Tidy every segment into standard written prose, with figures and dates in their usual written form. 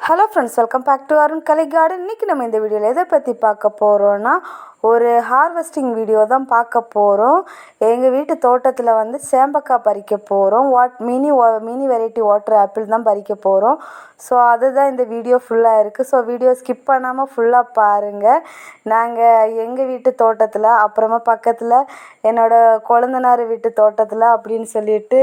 Hello friends, welcome back to Arun Kalai garden. இன்றைக்கி நம்ம இந்த வீடியோவில் எதை பற்றி பார்க்க போகிறோன்னா, ஒரு ஹார்வெஸ்டிங் வீடியோ தான் பார்க்க போகிறோம். எங்கள் வீட்டு தோட்டத்தில் வந்து சேம்பக்காய் பறிக்க போகிறோம். மினி வெரைட்டி வாட்டர் ஆப்பிள் தான் பறிக்க போகிறோம். ஸோ அதுதான் இந்த வீடியோ ஃபுல்லாக இருக்குது. ஸோ வீடியோ ஸ்கிப் பண்ணாமல் ஃபுல்லாக பாருங்கள். நாங்கள் எங்கள் வீட்டு தோட்டத்தில், அப்புறமா பக்கத்தில் என்னோடய கொழுந்தனார் வீட்டு தோட்டத்தில் அப்படின்னு சொல்லிட்டு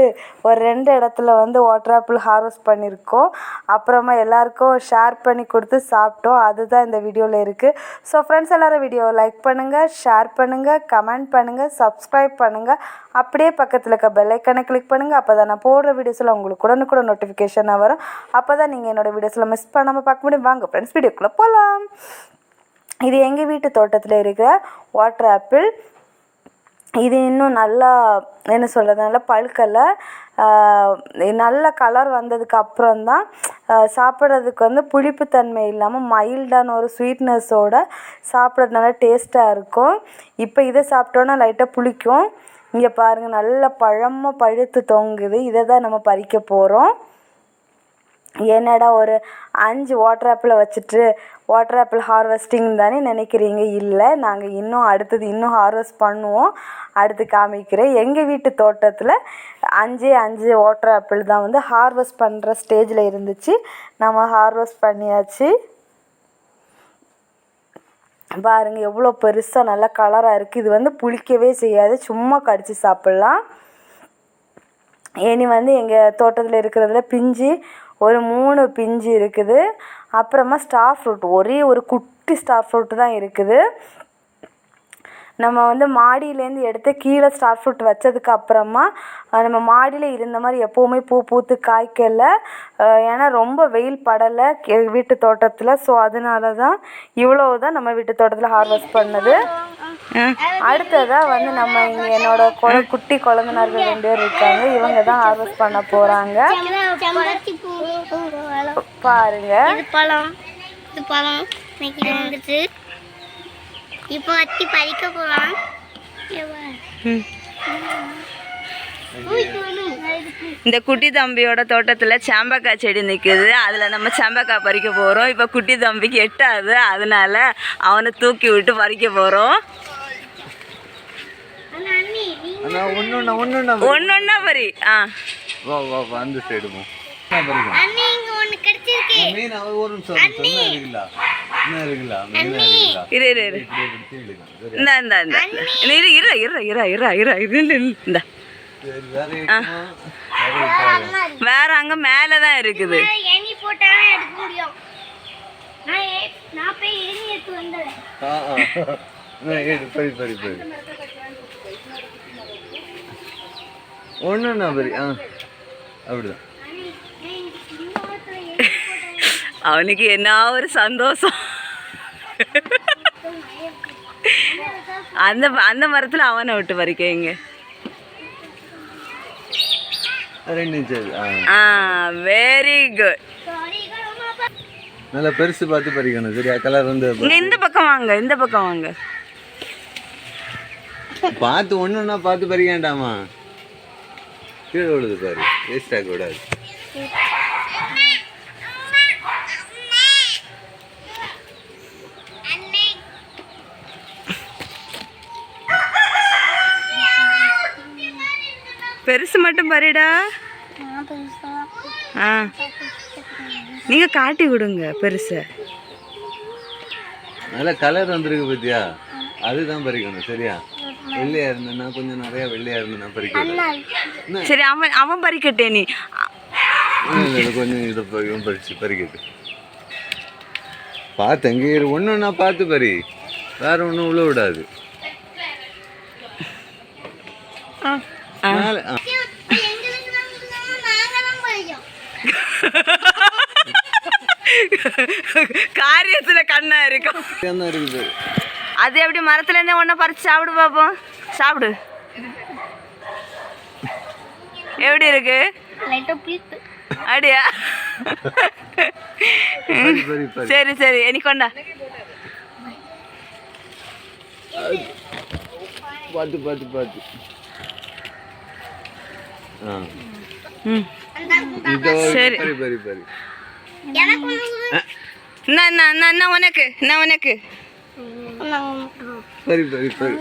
ஒரு 2 இடத்துல வந்து வாட்டர் ஆப்பிள் ஹார்வெஸ்ட் பண்ணியிருக்கோம். அப்புறமா எல்லாருக்கும் ஷேர் பண்ணி கொடுத்து சாப்பிட்டோம். அதுதான் இந்த வீடியோவில் இருக்குது. ஸோ ஃப்ரெண்ட்ஸ், எல்லோரும் வீடியோவை லைக் பண்ணுங்கள், ஷேர் பண்ணுங்கள், கமெண்ட் பண்ணுங்கள், சப்ஸ்கிரைப் பண்ணுங்கள். அப்படியே பக்கத்தில் இருக்க பெல் ஐக்கானை கிளிக் பண்ணுங்கள். அப்போ தான் நான் போடுற வீடியோஸில் உங்களுக்கு உடனுக்குடன் நோட்டிஃபிகேஷனாக வரும். அப்போ தான் நீங்கள் என்னோடய வீடியோஸில் மிஸ் பண்ணாமல் பார்க்க முடியும். வாங்க ஃப்ரெண்ட்ஸ், வீடியோக்குள்ளே போகலாம். இது எங்கள் வீட்டு தோட்டத்தில் இருக்கிற வாட்டர் ஆப்பிள். இது இன்னும் நல்லா என்ன சொல்கிறது, நல்லா பழுக்கலை. நல்ல கலர் வந்ததுக்கு அப்புறம்தான் சாப்பிட்றதுக்கு வந்து புளிப்புத்தன்மை இல்லாமல் மைல்டான ஒரு ஸ்வீட்னஸோடு சாப்பிட்றது நல்லா டேஸ்ட்டாக இருக்கும். இப்போ இதை சாப்பிட்டோன்னா லைட்டாக புளிக்கும். இங்கே பாருங்கள், நல்ல பழமாக பழுத்து தொங்குது. இதை தான் நம்ம பறிக்க போகிறோம். என்னடா ஒரு 5 வாட்டர் ஆப்பிளை வச்சுட்டு வாட்டர் ஆப்பிள் ஹார்வெஸ்டிங் தானே நினைக்கிறீங்க? இல்லை, நாங்கள் இன்னும் ஹார்வெஸ்ட் பண்ணுவோம். அடுத்து காமிக்கிறேன். எங்கள் வீட்டு தோட்டத்தில் 5 வாட்டர் ஆப்பிள் தான் வந்து ஹார்வெஸ்ட் பண்ணுற ஸ்டேஜில் இருந்துச்சு. நம்ம ஹார்வெஸ்ட் பண்ணியாச்சு. பாருங்கள் எவ்வளோ பெருசாக நல்லா கலராக இருக்குது. இது வந்து புளிக்கவே செய்யாது, சும்மா கடித்து சாப்பிட்லாம். இனி வந்து எங்கள் தோட்டத்தில் இருக்கிறதுல பிஞ்சு ஒரு 3 பிஞ்சு இருக்குது. அப்புறமா ஸ்டார் ஃப்ரூட், ஒரே ஒரு குட்டி ஸ்டார் ஃப்ரூட்டு தான் இருக்குது. நம்ம வந்து மாடியிலேருந்து எடுத்து கீழே ஸ்டார் ஃப்ரூட் வச்சதுக்கு அப்புறமா நம்ம மாடியில் இருந்த மாதிரி எப்போவுமே பூ பூத்து காய்க்கலை. ஏன்னா ரொம்ப வெயில் படலை வீட்டு தோட்டத்தில். ஸோ அதனால தான் இவ்வளோ தான் நம்ம வீட்டு தோட்டத்தில் ஹார்வெஸ்ட் பண்ணது. அடுத்ததாக வந்து நம்ம இங்கே என்னோடய குட்டி குழந்தைனார்கள் 2 பேர் இருக்காங்க. இவங்க தான் ஹார்வெஸ்ட் பண்ண போகிறாங்க. பாருங்க, இப்போ அத்தி பறிக்க போறோம். இந்த குட்டி தம்பியோட தோட்டத்தில் சேம்பக்காய் செடி நிற்குது. அதில் நம்ம சேம்பக்காய் பறிக்க போகிறோம். இப்போ குட்டி தம்பிக்கு எட்டாது, அதனால அவனை தூக்கி விட்டு பறிக்க போகிறோம். ஒன்னொன்னா பறி. அந்த சைடு வேற அங்க மேலதான் இருக்குது. ஒண்ணுன்னா பரி அப்படிதான். அவனுக்கு என்ன ஒரு சந்தோஷம். அந்த மரத்துல அவனை விட்டு பறிக்கங்க. Very good. நல்லா பெருசு பார்த்து பறிக்கணும். சரியா? கலர் வந்து இந்த பக்கம் வாங்க, இந்த பக்கம் வாங்க. பார்த்து ஒண்ணுன்னா பார்த்து பறிக்க வேண்டாமா? கீழே விழுது பாரு, வேஸ்ட் ஆக கூடாது. பெருசு மட்டும் பறிடா. நீங்க காட்டி விடுங்க பெருசு. நல்ல கலர் வந்திருக்கு பத்தியா? அதுதான் பறிக்கணும். சரியா? வெள்ளையா இருந்தேன்னா, கொஞ்சம் நிறைய வெள்ளையா இருந்தேன்னா பறிக்கணும். சரி, அவன் பறிக்கட்டே. நீ கொஞ்சம் இதை பறிக்கட்டு. பார்த்து அங்கே ஒன்றுன்னா பார்த்து பறி, வேற ஒன்றும் உள்ள விடாது. காரியத்துல கண்ணா இருக்கும். இருக்குது. அது எப்படி மரத்துல இருந்தே ஒன்ன பறிச்சு சாப்பிடு பாப்போம். சாப்பிடு. எப்படி இருக்கு? அப்படியா? சரி சரி, எனக்கு கொண்டா. பார்த்து பார்த்து பார்த்து. சரி பரி பரி பரி. நான் உனக்கு பறி பறி பறி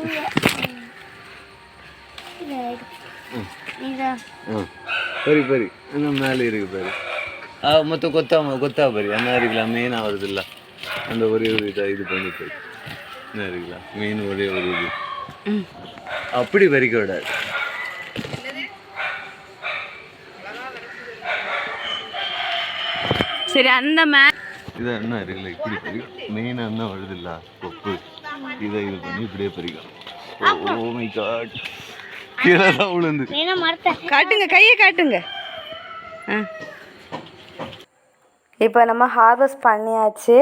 பறி பறி இன்னும் மேலே இருக்கு பாரு. மொத்தம் கொத்தா பறி என்ன இருக்கலாம், மெயினாக வருது இல்லை அந்த ஒரே ஒரு இதாக இது பண்ணி போய் என்ன இருக்கலாம் மெயின் ஒரே ஒரு இது அப்படி பறிக்க விடாது. சரி அந்த இதை என்ன இருக்குல்ல இப்படி பறி மெயினாக என்ன வருது இல்லை கொப்பு இதை இது பண்ணி இப்படியே பறிக்கலாம். ஓ மை காட், கீழே தான் விழுந்து. காட்டுங்க, கையை காட்டுங்க. இப்போ நம்ம ஹார்வெஸ்ட் பண்ணியாச்சு.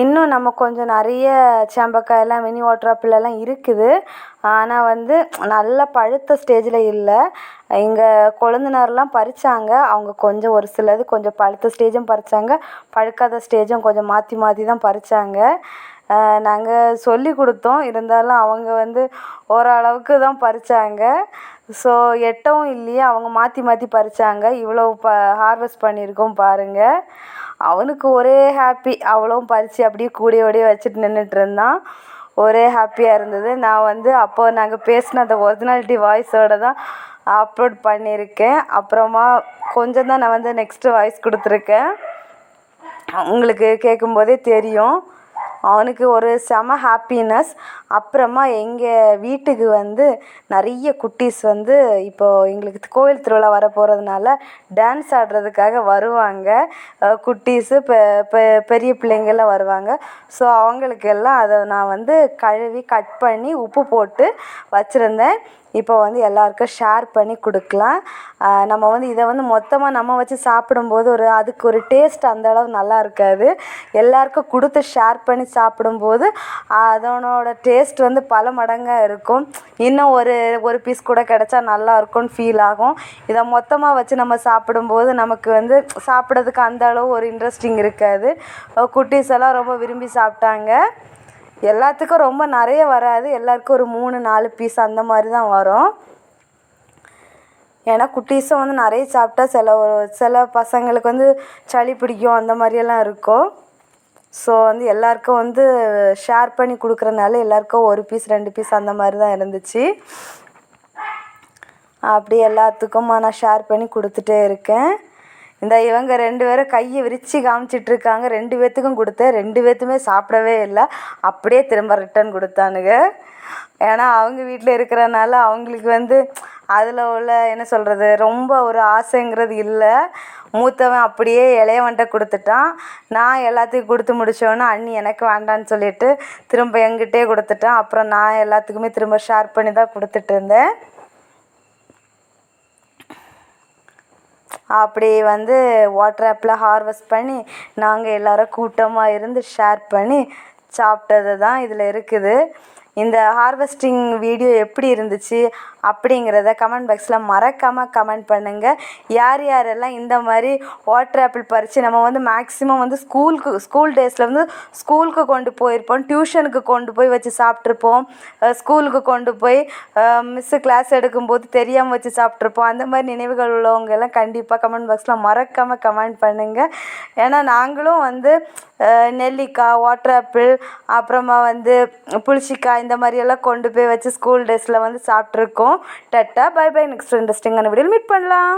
இன்னும் நம்ம கொஞ்சம் நிறைய சாம்பக்காயெல்லாம் மினி வாட்டர் ஆப்பிளெல்லாம் இருக்குது. ஆனால் வந்து நல்லா பழுத்த ஸ்டேஜில் இல்லை. எங்கள் கொழுந்தனார்லாம் பறித்தாங்க. அவங்க கொஞ்சம் ஒரு சிலது கொஞ்சம் பழுத்த ஸ்டேஜும் பறித்தாங்க, பழுக்காத ஸ்டேஜும் கொஞ்சம் மாற்றி மாற்றி தான் பறித்தாங்க. நாங்கள் சொல்லி கொடுத்தோம், இருந்தாலும் அவங்க வந்து ஓரளவுக்கு தான் பறித்தாங்க. ஸோ எட்டவும் இல்லையே, அவங்க மாற்றி மாற்றி பறித்தாங்க. இவ்வளோ ஹார்வெஸ்ட் பண்ணியிருக்கோம் பாருங்கள். அவனுக்கு ஒரே ஹாப்பி, அவ்வளோவும் பறித்து அப்படியே கூடையோடையே வச்சுட்டு நின்றுட்டு இருந்தான். ஒரே ஹாப்பியாக இருந்தது. நான் வந்து அப்போது நாங்கள் பேசின அந்த ஒரிஜினாலிட்டி வாய்ஸோடு தான் அப்லோட் பண்ணியிருக்கேன். அப்புறமா கொஞ்சம் தான் நான் வந்து நெக்ஸ்ட்டு வாய்ஸ் கொடுத்துருக்கேன். உங்களுக்கு கேட்கும்போதே தெரியும். அவனுக்கு ஒரு செம ஹாப்பினஸ். அப்புறமா எங்கள் வீட்டுக்கு வந்து நிறைய குட்டீஸ் வந்து இப்போது எங்களுக்கு கோவில் திருவிழா வர போகிறதுனால டான்ஸ் ஆடுறதுக்காக வருவாங்க. குட்டீஸு பெரிய பிள்ளைங்கள்லாம் வருவாங்க. ஸோ அவங்களுக்கெல்லாம் அதை நான் வந்து கழுவி கட் பண்ணி உப்பு போட்டு வச்சுருந்தேன். இப்போ வந்து எல்லாருக்கும் ஷேர் பண்ணி கொடுக்கலாம். நம்ம வந்து இதை வந்து மொத்தமாக நம்ம வச்சு சாப்பிடும்போது அதுக்கு ஒரு டேஸ்ட் அந்தளவு நல்லா இருக்காது. எல்லாருக்கும் கொடுத்து ஷேர் பண்ணி சாப்பிடும்போது அதனோட டேஸ்ட் வந்து பல மடங்காக இருக்கும். இன்னும் ஒரு பீஸ் கூட கிடச்சா நல்லா இருக்கும்னு ஃபீல் ஆகும். இதை மொத்தமாக வச்சு நம்ம சாப்பிடும்போது நமக்கு வந்து சாப்பிட்றதுக்கு அந்தளவு ஒரு இன்ட்ரெஸ்டிங் இருக்காது. குட்டீஸ் எல்லாம் ரொம்ப விரும்பி சாப்பிட்டாங்க. எல்லாத்துக்கும் ரொம்ப நிறைய வராது, எல்லாருக்கும் ஒரு 3-4 பீஸ் அந்த மாதிரி தான் வரும். ஏன்னா குட்டீஸும் வந்து நிறைய சாப்பிட்டா சில பசங்களுக்கு வந்து சளி பிடிக்கும், அந்த மாதிரியெல்லாம் இருக்கும். ஸோ வந்து எல்லாருக்கும் வந்து ஷேர் பண்ணி கொடுக்குறனால எல்லாருக்கும் 1 பீஸ் 2 பீஸ் அந்த மாதிரி தான் இருந்துச்சு. அப்படி எல்லாத்துக்கும் நான் ஷேர் பண்ணி கொடுத்துட்டே இருக்கேன். இவங்க 2 பேரும் கையை விரித்து காமிச்சிட்ருக்காங்க. 2 பேர்த்துக்கும் கொடுத்தேன். 2 பேர்த்துமே சாப்பிடவே இல்லை, அப்படியே திரும்ப ரிட்டன் கொடுத்தானுங்க. ஏன்னா அவங்க வீட்டில் இருக்கிறனால அவங்களுக்கு வந்து அதில் உள்ள என்ன சொல்கிறது ரொம்ப ஒரு ஆசைங்கிறது இல்லை. மூத்தவன் அப்படியே இளையவன்ட்ட கொடுத்துட்டான். நான் எல்லாத்துக்கும் கொடுத்து முடித்தோன்னே அண்ணி எனக்கு வேண்டான்னு சொல்லிட்டு திரும்ப எங்கிட்டே கொடுத்துட்டான். அப்புறம் நான் எல்லாத்துக்குமே திரும்ப ஷேர் பண்ணி தான் கொடுத்துட்டு இருந்தேன். அப்படி வந்து வாட்டர் ஆப்பில் ஹார்வெஸ்ட் பண்ணி நாங்கள் எல்லோரும் கூட்டமாக இருந்து ஷேர் பண்ணி சாப்பிட்டது தான் இதில் இருக்குது. இந்த ஹார்வெஸ்டிங் வீடியோ எப்படி இருந்துச்சு அப்படிங்கிறத கமெண்ட் பாக்ஸில் மறக்காமல் கமெண்ட் பண்ணுங்கள். யாரெல்லாம் இந்த மாதிரி வாட்டர் ஆப்பிள் பறித்து நம்ம வந்து மேக்ஸிமம் வந்து ஸ்கூல் டேஸில் வந்து ஸ்கூலுக்கு கொண்டு போயிருப்போம், டியூஷனுக்கு கொண்டு போய் வச்சு சாப்பிட்ருப்போம், ஸ்கூலுக்கு கொண்டு போய் மிஸ்ஸு கிளாஸ் எடுக்கும்போது தெரியாமல் வச்சு சாப்பிட்ருப்போம். அந்த மாதிரி நினைவுகள் உள்ளவங்க எல்லாம் கண்டிப்பாக கமெண்ட் பாக்ஸில் மறக்காமல் கமெண்ட் பண்ணுங்கள். ஏன்னா நாங்களும் வந்து நெல்லிக்காய், வாட்டர் ஆப்பிள், அப்புறமா வந்து புளிச்சிக்காய் இந்த மாதிரியெல்லாம் கொண்டு போய் வச்சு ஸ்கூல் டேஸில் வந்து சாப்பிட்ருக்கோம். Ta-ta by by. நெக்ஸ்ட் இன்ட்ரெஸ்டிங்கான வீடியோவில் மீட் பண்ணலாம்.